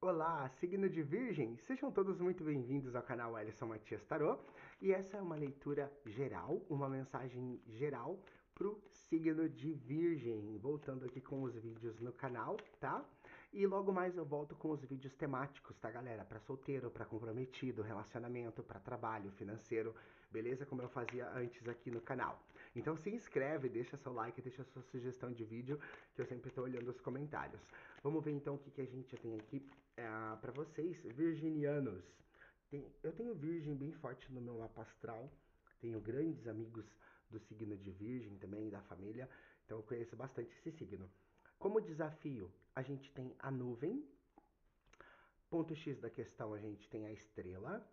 Olá, signo de Virgem, sejam todos muito bem-vindos ao canal Ellison Matias Tarot. E essa é uma leitura geral, uma mensagem geral pro signo de Virgem. Voltando aqui com os vídeos no canal, tá? E logo mais eu volto com os vídeos temáticos, tá, galera? Para solteiro, para comprometido, relacionamento, para trabalho financeiro, beleza? Como eu fazia antes aqui no canal. Então se inscreve, deixa seu like, deixa sua sugestão de vídeo, que eu sempre estou olhando os comentários. Vamos ver então o que a gente tem aqui para vocês, virginianos. Eu tenho Virgem bem forte no meu mapa astral. Tenho grandes amigos do signo de Virgem também, da família. Então eu conheço bastante esse signo. Como desafio, a gente tem a nuvem. Ponto X da questão, a gente tem a estrela.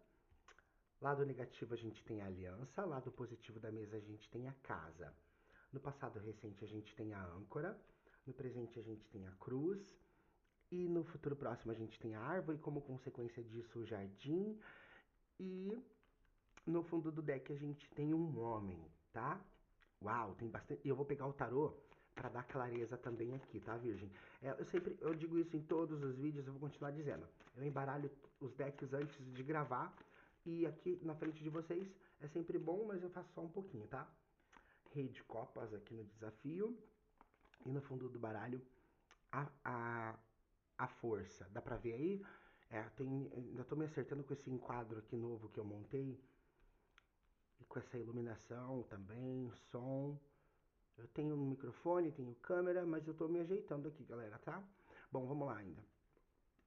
Lado negativo, a gente tem a aliança. Lado positivo da mesa, a gente tem a casa. No passado recente, a gente tem a âncora. No presente, a gente tem a cruz. E no futuro próximo, a gente tem a árvore. Como consequência disso, o jardim. E no fundo do deck, a gente tem um homem, tá? Uau, tem bastante. E eu vou pegar o tarô para dar clareza também aqui, tá, Virgem? Eu digo isso em todos os vídeos, eu vou continuar dizendo. Eu embaralho os decks antes de gravar e aqui na frente de vocês é sempre bom, mas eu faço só um pouquinho, tá? Rei de copas aqui no desafio e no fundo do baralho a, a, a força. Dá pra ver aí? Ainda tô me acertando com esse enquadro aqui novo que eu montei e com essa iluminação também, som. Eu tenho um microfone, tenho câmera, mas eu tô me ajeitando aqui, galera, tá? Bom, vamos lá ainda.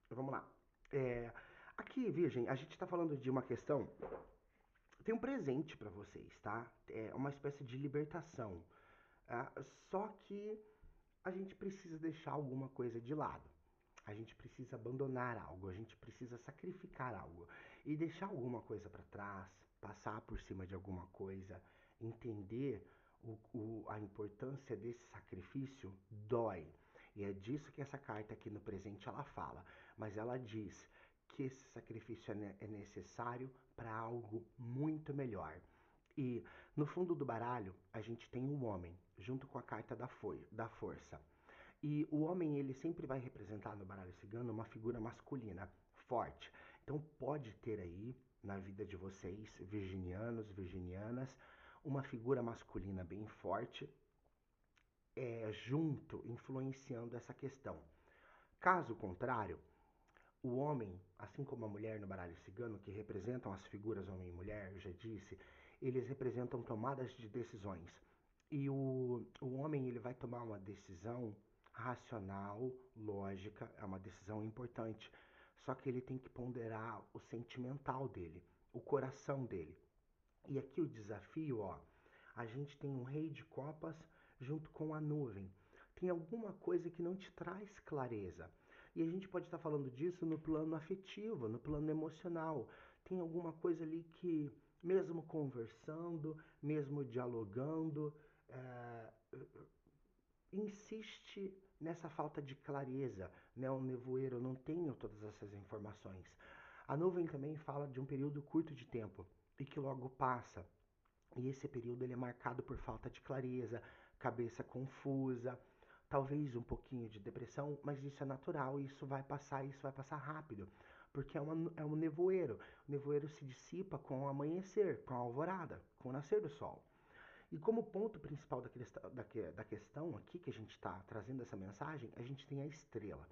Vamos lá. É, aqui, Virgem, a gente tá falando de uma questão. Tem um presente para vocês, tá? É uma espécie de libertação. Só que a gente precisa deixar alguma coisa de lado. A gente precisa abandonar algo, a gente precisa sacrificar algo e deixar alguma coisa para trás, passar por cima de alguma coisa, entender a importância desse sacrifício dói. E é disso que essa carta aqui no presente ela fala. Mas ela diz que esse sacrifício é necessário para algo muito melhor. E no fundo do baralho, a gente tem um homem, junto com a carta da força. E o homem, ele sempre vai representar no baralho cigano uma figura masculina, forte. Então pode ter aí, na vida de vocês, virginianos, virginianas, uma figura masculina bem forte, junto, influenciando essa questão. Caso contrário, o homem, assim como a mulher no baralho cigano, que representam as figuras homem e mulher, eu já disse, eles representam tomadas de decisões. E o homem ele vai tomar uma decisão racional, lógica, é uma decisão importante. Só que ele tem que ponderar o sentimental dele, o coração dele. E aqui o desafio, ó, a gente tem um rei de copas junto com a nuvem. Tem alguma coisa que não te traz clareza. E a gente pode estar falando disso no plano afetivo, no plano emocional. Tem alguma coisa ali que, mesmo conversando, mesmo dialogando, insiste nessa falta de clareza, né? O nevoeiro, eu não tenho todas essas informações. A nuvem também fala de um período curto de tempo e que logo passa. E esse período ele é marcado por falta de clareza, cabeça confusa, talvez um pouquinho de depressão, mas isso é natural, isso vai passar rápido, porque é um nevoeiro. O nevoeiro se dissipa com o amanhecer, com a alvorada, com o nascer do sol. E como ponto principal da questão aqui que a gente está trazendo essa mensagem, a gente tem a estrela.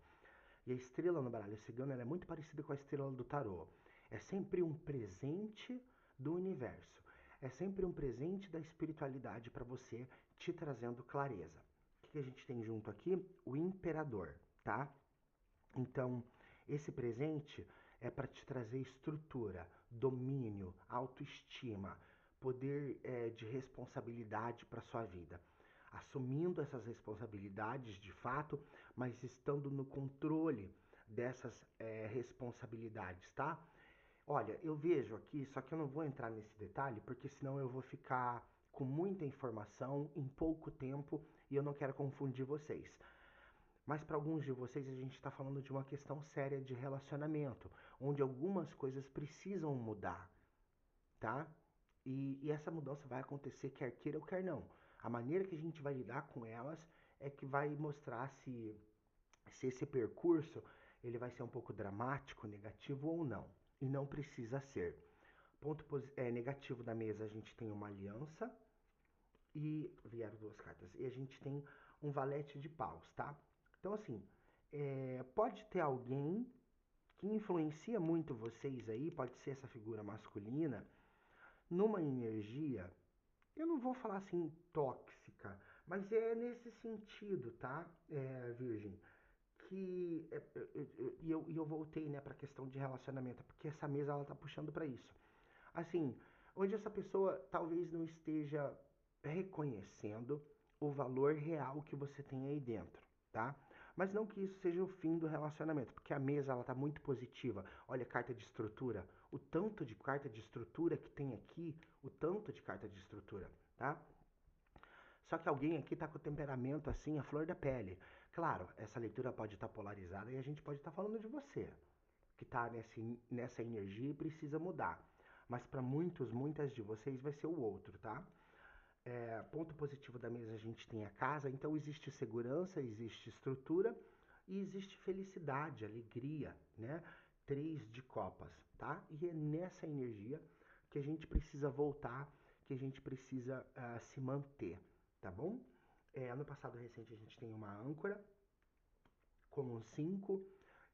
E a estrela no baralho cigano é muito parecida com a estrela do tarô. É sempre um presente do universo. É sempre um presente da espiritualidade para você, te trazendo clareza. O que a gente tem junto aqui? O imperador, tá? Então, esse presente é para te trazer estrutura, domínio, autoestima, poder de responsabilidade para sua vida. Assumindo essas responsabilidades de fato, mas estando no controle dessas responsabilidades, tá? Olha, eu vejo aqui, só que eu não vou entrar nesse detalhe, porque senão eu vou ficar com muita informação em pouco tempo e eu não quero confundir vocês. Mas para alguns de vocês a gente está falando de uma questão séria de relacionamento, onde algumas coisas precisam mudar, tá? E essa mudança vai acontecer quer queira ou quer não. A maneira que a gente vai lidar com elas é que vai mostrar se esse percurso ele vai ser um pouco dramático, negativo ou não. E não precisa ser. Ponto negativo da mesa, a gente tem uma aliança e vieram duas cartas. E a gente tem um valete de paus, tá? Então, assim, pode ter alguém que influencia muito vocês aí, pode ser essa figura masculina, numa energia, eu não vou falar assim tóxica, mas é nesse sentido, tá, Virgem? Que eu voltei, né, para a questão de relacionamento, porque essa mesa ela tá puxando para isso. Assim, onde essa pessoa talvez não esteja reconhecendo o valor real que você tem aí dentro, tá? Mas não que isso seja o fim do relacionamento, porque a mesa ela tá muito positiva. Olha, carta de estrutura, o tanto de carta de estrutura que tem aqui, o tanto de carta de estrutura, tá? Só que alguém aqui tá com o temperamento assim, a flor da pele. Claro, essa leitura pode estar polarizada e a gente pode estar falando de você, que tá nessa energia e precisa mudar. Mas para muitas de vocês vai ser o outro, tá? Ponto positivo da mesa, a gente tem a casa, então existe segurança, existe estrutura e existe felicidade, alegria, né? 3 de copas, tá? E é nessa energia que a gente precisa voltar, que a gente precisa se manter, tá bom? No passado recente a gente tem uma âncora com um 5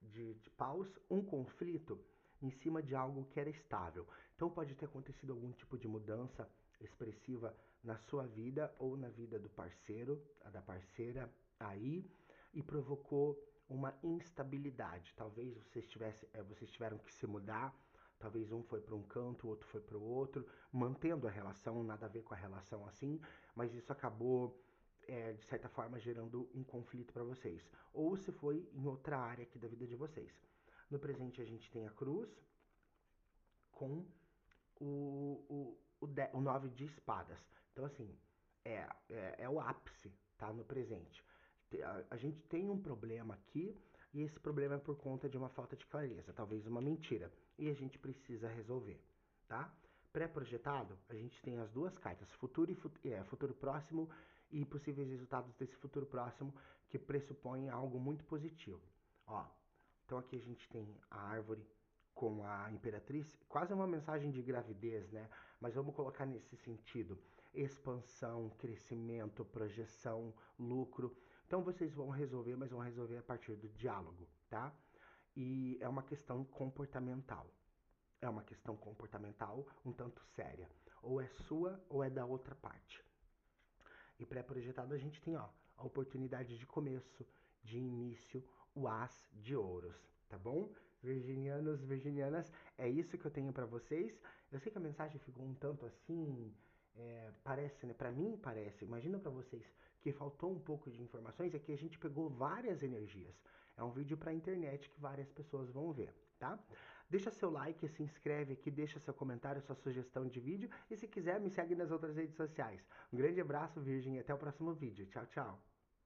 de paus, um conflito em cima de algo que era estável. Então pode ter acontecido algum tipo de mudança expressiva na sua vida ou na vida do parceiro, da parceira aí, e provocou uma instabilidade. Talvez vocês tiveram que se mudar, talvez um foi para um canto, o outro foi para o outro, mantendo a relação, nada a ver com a relação assim, mas isso acabou de certa forma gerando um conflito para vocês, ou se foi em outra área aqui da vida de vocês. No presente a gente tem a cruz com o 9 de espadas. Então, assim, é o ápice, tá? No presente. A gente tem um problema aqui e esse problema é por conta de uma falta de clareza, talvez uma mentira. E a gente precisa resolver, tá? Pré-projetado, a gente tem as duas cartas, futuro próximo e possíveis resultados desse futuro próximo que pressupõem algo muito positivo. Ó, então aqui a gente tem a árvore com a imperatriz, quase uma mensagem de gravidez, né? Mas vamos colocar nesse sentido: expansão, crescimento, projeção, lucro. Então vocês vão resolver, mas vão resolver a partir do diálogo, tá? E é uma questão comportamental. É uma questão comportamental um tanto séria. Ou é sua ou é da outra parte. E pré-projetado a gente tem, ó, a oportunidade de começo, de início, o as de ouros, tá bom? Virginianos, virginianas, é isso que eu tenho pra vocês. Eu sei que a mensagem ficou um tanto assim, parece, né? Pra mim parece, imagina pra vocês que faltou um pouco de informações, é que a gente pegou várias energias. É um vídeo pra internet que várias pessoas vão ver, tá? Deixa seu like, se inscreve aqui, deixa seu comentário, sua sugestão de vídeo e se quiser me segue nas outras redes sociais. Um grande abraço, Virgem, e até o próximo vídeo. Tchau, tchau.